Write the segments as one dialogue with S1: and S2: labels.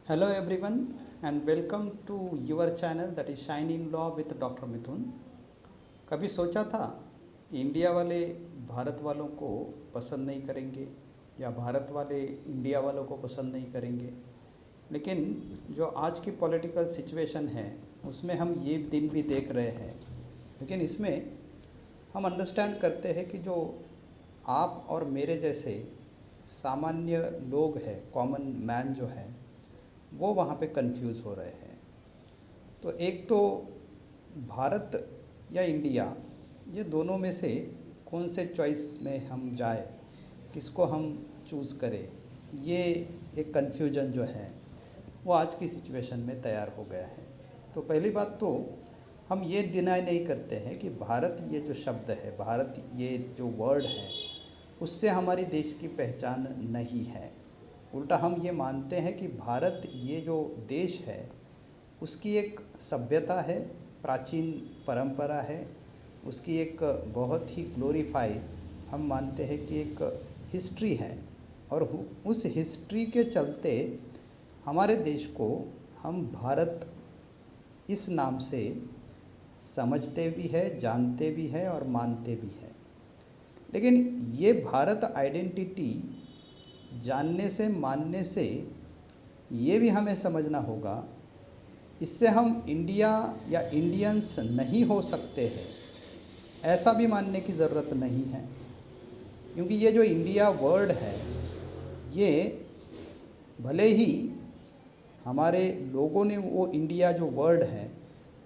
S1: Hello everyone and welcome to your channel that is Shine in Law with Dr. मिथुन। कभी सोचा था India वाले भारत वालों को पसंद नहीं करेंगे या भारत वाले इंडिया वालों को पसंद नहीं करेंगे, लेकिन जो आज की पॉलिटिकल सिचुएशन है उसमें हम ये दिन भी देख रहे हैं। लेकिन इसमें हम अंडरस्टैंड करते हैं कि जो आप और मेरे जैसे सामान्य लोग हैं, कॉमन मैन जो है, वो वहाँ पे कंफ्यूज हो रहे हैं। तो एक तो भारत या इंडिया, ये दोनों में से कौन से चॉइस में हम जाए, किसको हम चूज़ करें, ये एक कन्फ्यूजन जो है वो आज की सिचुएशन में तैयार हो गया है। तो पहली बात तो हम ये डिनाई नहीं करते हैं कि भारत ये जो शब्द है, भारत ये जो वर्ड है, उससे हमारी देश की पहचान नहीं है। उल्टा हम ये मानते हैं कि भारत ये जो देश है उसकी एक सभ्यता है, प्राचीन परंपरा है, उसकी एक बहुत ही ग्लोरीफाई हम मानते हैं कि एक हिस्ट्री है। और उस हिस्ट्री के चलते हमारे देश को हम भारत इस नाम से समझते भी है, जानते भी है और मानते भी है। लेकिन ये भारत आइडेंटिटी जानने से, मानने से ये भी हमें समझना होगा, इससे हम इंडिया या इंडियंस नहीं हो सकते हैं, ऐसा भी मानने की ज़रूरत नहीं है। क्योंकि ये जो इंडिया वर्ड है, ये भले ही हमारे लोगों ने वो इंडिया जो वर्ड है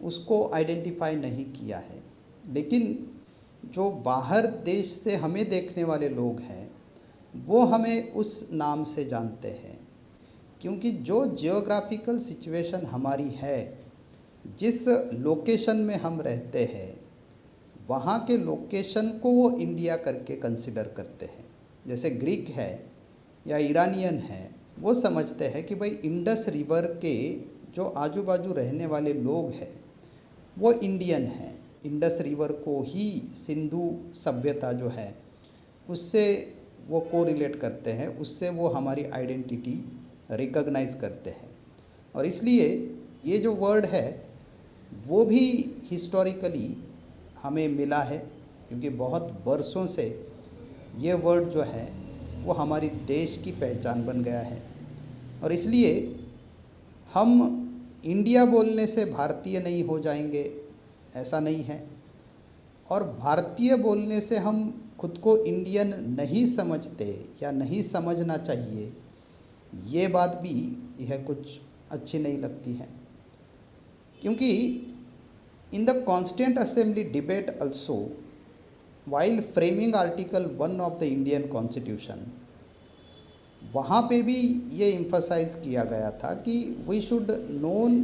S1: उसको आइडेंटिफाई नहीं किया है, लेकिन जो बाहर देश से हमें देखने वाले लोग हैं वो हमें उस नाम से जानते हैं। क्योंकि जो जियोग्राफिकल सिचुएशन हमारी है, जिस लोकेशन में हम रहते हैं, वहाँ के लोकेशन को वो इंडिया करके कंसिडर करते हैं। जैसे ग्रीक है या ईरानियन है, वो समझते हैं कि भाई इंडस रिवर के जो आजू बाजू रहने वाले लोग हैं वो इंडियन हैं। इंडस रिवर को ही सिंधु सभ्यता जो है उससे वो कोरिलेट करते हैं, उससे वो हमारी आइडेंटिटी रिकॉग्नाइज करते हैं। और इसलिए ये जो वर्ड है वो भी हिस्टोरिकली हमें मिला है, क्योंकि बहुत बरसों से ये वर्ड जो है वो हमारी देश की पहचान बन गया है। और इसलिए हम इंडिया बोलने से भारतीय नहीं हो जाएंगे, ऐसा नहीं है। और भारतीय बोलने से हम खुद को इंडियन नहीं समझते या नहीं समझना चाहिए, ये बात भी यह कुछ अच्छी नहीं लगती है। क्योंकि in the constant assembly debate also while framing article 1 of the Indian constitution, वहाँ पे भी ये इम्फसाइज किया गया था कि we should known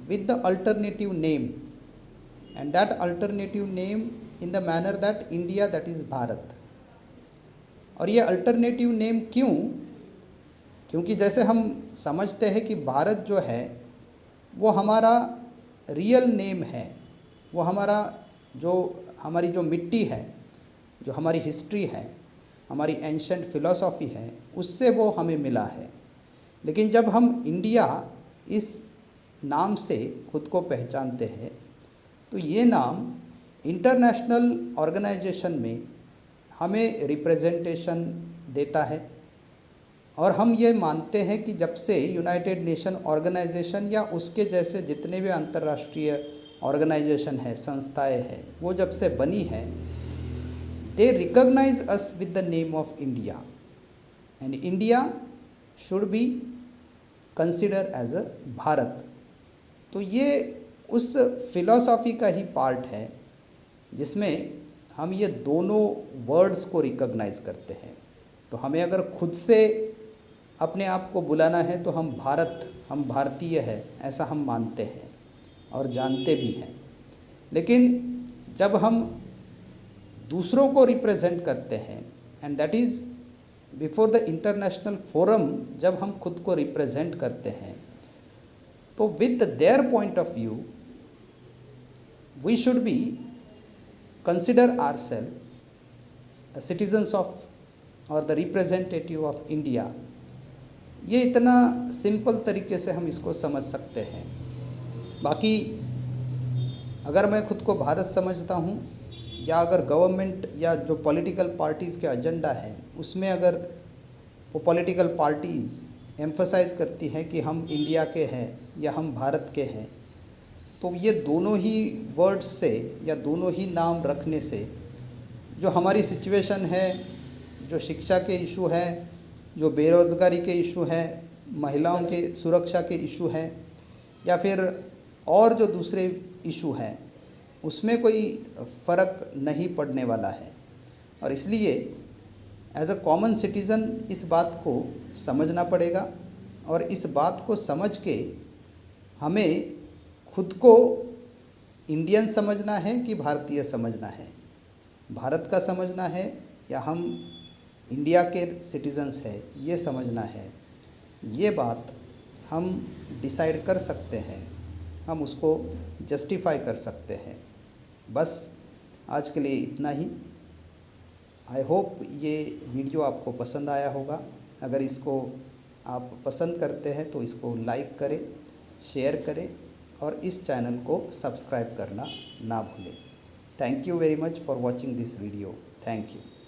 S1: with the alternative name and that alternative name in the manner that India that is Bharat. और ये अल्टरनेटिव नेम क्यों? क्योंकि जैसे हम समझते हैं कि भारत जो है वो हमारा रियल नेम है, वो हमारी जो मिट्टी है, जो हमारी हिस्ट्री है, हमारी एंशंट फिलॉसफी है, उससे वो हमें मिला है। लेकिन जब हम इंडिया इस नाम से खुद को पहचानते हैं तो ये नाम इंटरनेशनल ऑर्गेनाइजेशन में हमें रिप्रेजेंटेशन देता है। और हम ये मानते हैं कि जब से यूनाइटेड नेशन ऑर्गेनाइजेशन या उसके जैसे जितने भी अंतर्राष्ट्रीय ऑर्गेनाइजेशन है, संस्थाएं हैं, वो जब से बनी है, they recognise us with the name of India and India should be consider as a Bharat. तो ये उस फिलॉसफी का ही पार्ट है जिसमें हम ये दोनों वर्ड्स को रिकॉग्नाइज करते हैं। तो हमें अगर खुद से अपने आप को बुलाना है तो हम भारतीय है, ऐसा हम मानते हैं और जानते भी हैं। लेकिन जब हम दूसरों को रिप्रेजेंट करते हैं and that is before the international forum, जब हम खुद को रिप्रेजेंट करते हैं तो with their point of view we should be consider ourselves the citizens of or the representative of India ये इतना सिंपल तरीके से हम इसको समझ सकते हैं। बाकी अगर मैं खुद को भारत समझता हूँ, या अगर गवर्नमेंट या जो पॉलिटिकल पार्टीज़ के एजेंडा है उसमें अगर वो पॉलिटिकल पार्टीज़ एम्फसाइज करती हैं कि हम इंडिया के हैं या हम भारत के हैं, तो ये दोनों ही वर्ड्स से या दोनों ही नाम रखने से जो हमारी सिचुएशन है, जो शिक्षा के इशू है, जो बेरोज़गारी के इशू है, महिलाओं के सुरक्षा के इशू हैं, या फिर और जो दूसरे इशू हैं, उसमें कोई फ़र्क नहीं पड़ने वाला है। और इसलिए एज अ कॉमन सिटीज़न इस बात को समझना पड़ेगा, और इस बात को समझ के हमें खुद को इंडियन समझना है कि भारतीय समझना है, भारत का समझना है या हम इंडिया के सिटीजन्स हैं ये समझना है। ये बात हम डिसाइड कर सकते हैं, हम उसको जस्टिफाई कर सकते हैं। बस आज के लिए इतना ही। आई होप ये वीडियो आपको पसंद आया होगा। अगर इसको आप पसंद करते हैं तो इसको लाइक करें, शेयर करें और इस चैनल को सब्सक्राइब करना ना भूलें। Thank you very much for watching this video. Thank you.